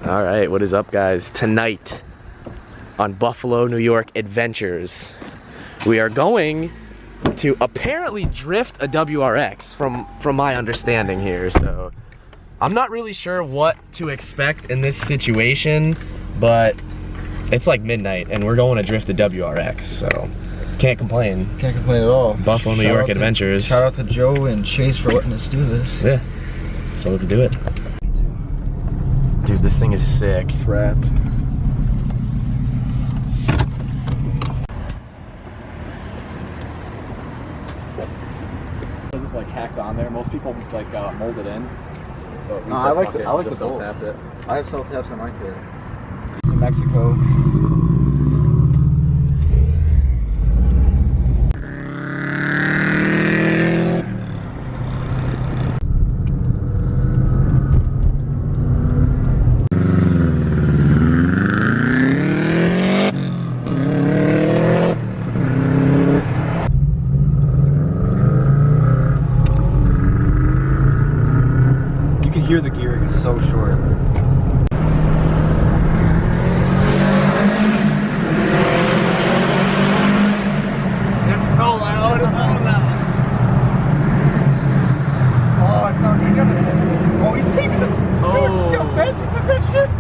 All right, what is up, guys? Tonight on Buffalo, New York Adventures, we are going to apparently drift a WRX from my understanding here. So I'm not really sure what to expect in this situation, but it's like midnight and we're going to drift a WRX, so can't complain. Can't complain at all. Buffalo, New York Adventures. Shout out to Joe and Chase for letting us do this. Yeah, so let's do it. Dude, this thing is sick. It's wrapped. It's just like hacked on there. Most people like mold it in. But we No, said, I like fuck the, it, I like the just bolts. self-tapped it. I have self-taps on my kid. To Mexico. You can hear the gearing is so short. It's so loud. Oh, it sounds. He's got the. Oh, he's taking the. Dude, see how fast he took that shit?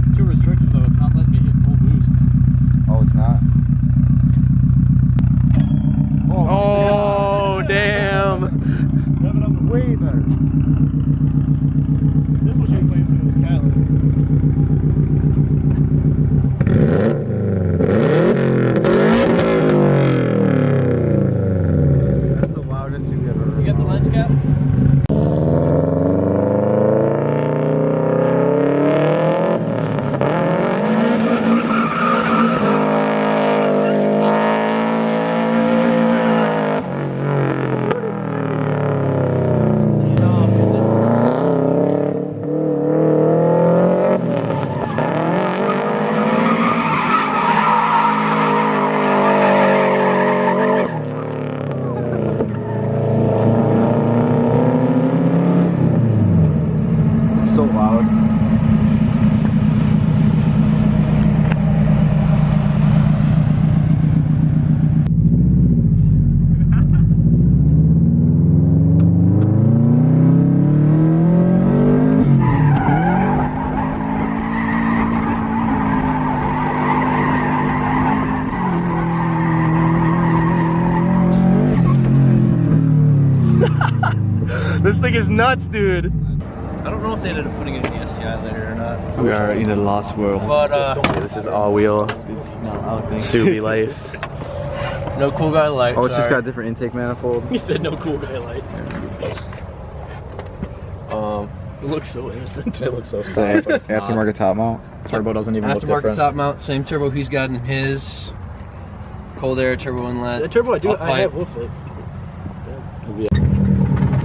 It's too restrictive though. It's not letting me hit full boost. Oh, it's not. Oh, damn. Way better. This was your claim to this catalyst. That's the loudest you've ever heard. You got the lens cap? It's so loud. This thing is nuts, dude. I don't know if they ended up putting it in the STI later or not. We are in a lost world. But This is all wheel. It's not our thing. Subi life. no cool guy light. Oh, it's just got a different intake manifold. You said no cool guy light. It looks so innocent. It looks so So, sad, but it's not. aftermarket top mount. Turbo doesn't even look Aftermarket different. top mount, same turbo he's got in his. Cold air turbo inlet. The turbo I have with it.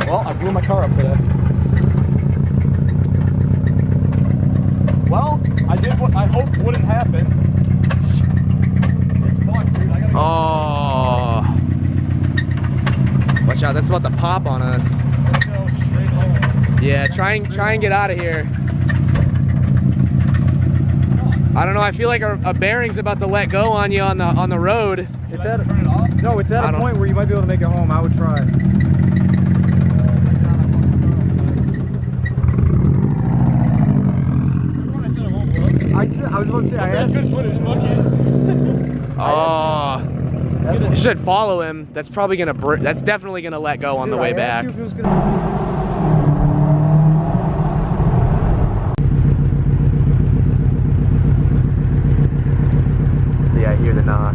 Well, I blew my car up today. Well, I did what I hoped wouldn't happen. It's fucked, dude. I gotta Oh. Watch out, that's about to pop on us. go straight home. Yeah, try and get out of here. I don't know, I feel like a bearing's about to let go on you on the road. It's at Turn it off. no, it's I at a don't- point where you might be able to make it home. I would try. I was about to say I That's asked. good footage, fuck it. Oh. You should follow him. That's probably gonna that's definitely gonna let go on the way back. Yeah, I hear the knock.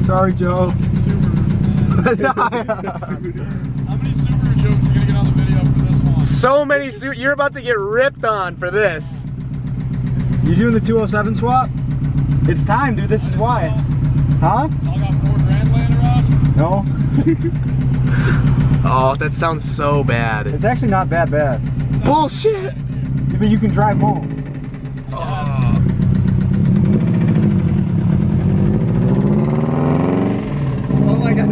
Sorry, Joe. How many Subaru jokes are gonna get on the video for this one? So many you're about to get ripped on for this. You doing the 207 swap? It's time, dude. This is why. Huh? Y'all got $4,000 laying around? No. Oh, that sounds so bad. It's actually not that bad. Bullshit. But you can drive home. Oh my god,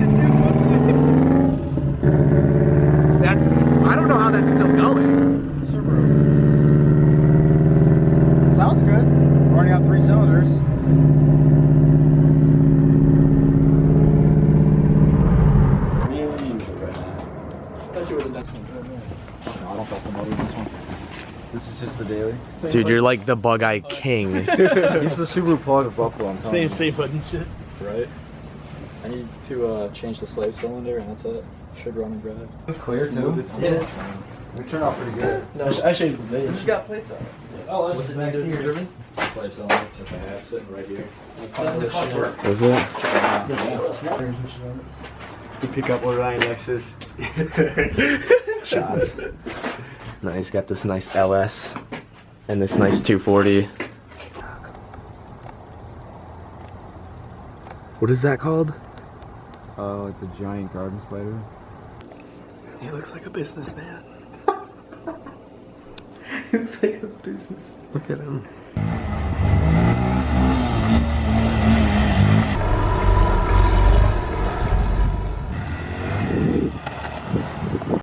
That's. I don't know how that's still going. Subaru. Sounds good. Running on 3 cylinders. This is just the daily. Dude, you're like the bug eye king. This is the Subaru plug of Buffalo. I'm telling you. Same button shit. Right. I need to change the slave cylinder, and that's it. Should run and drive. Clear too. Yeah. We turned out pretty good. No, I changed the base. It's got plates on it. Oh, that's what's it been doing driven? Slave cylinder that I have sitting right here. Is it? You pick up what Ryan Lexus. Shots. Nice, got this nice LS and this nice 240. What is that called? Like the giant garden spider. He looks like a businessman. He looks like a business. Look at him.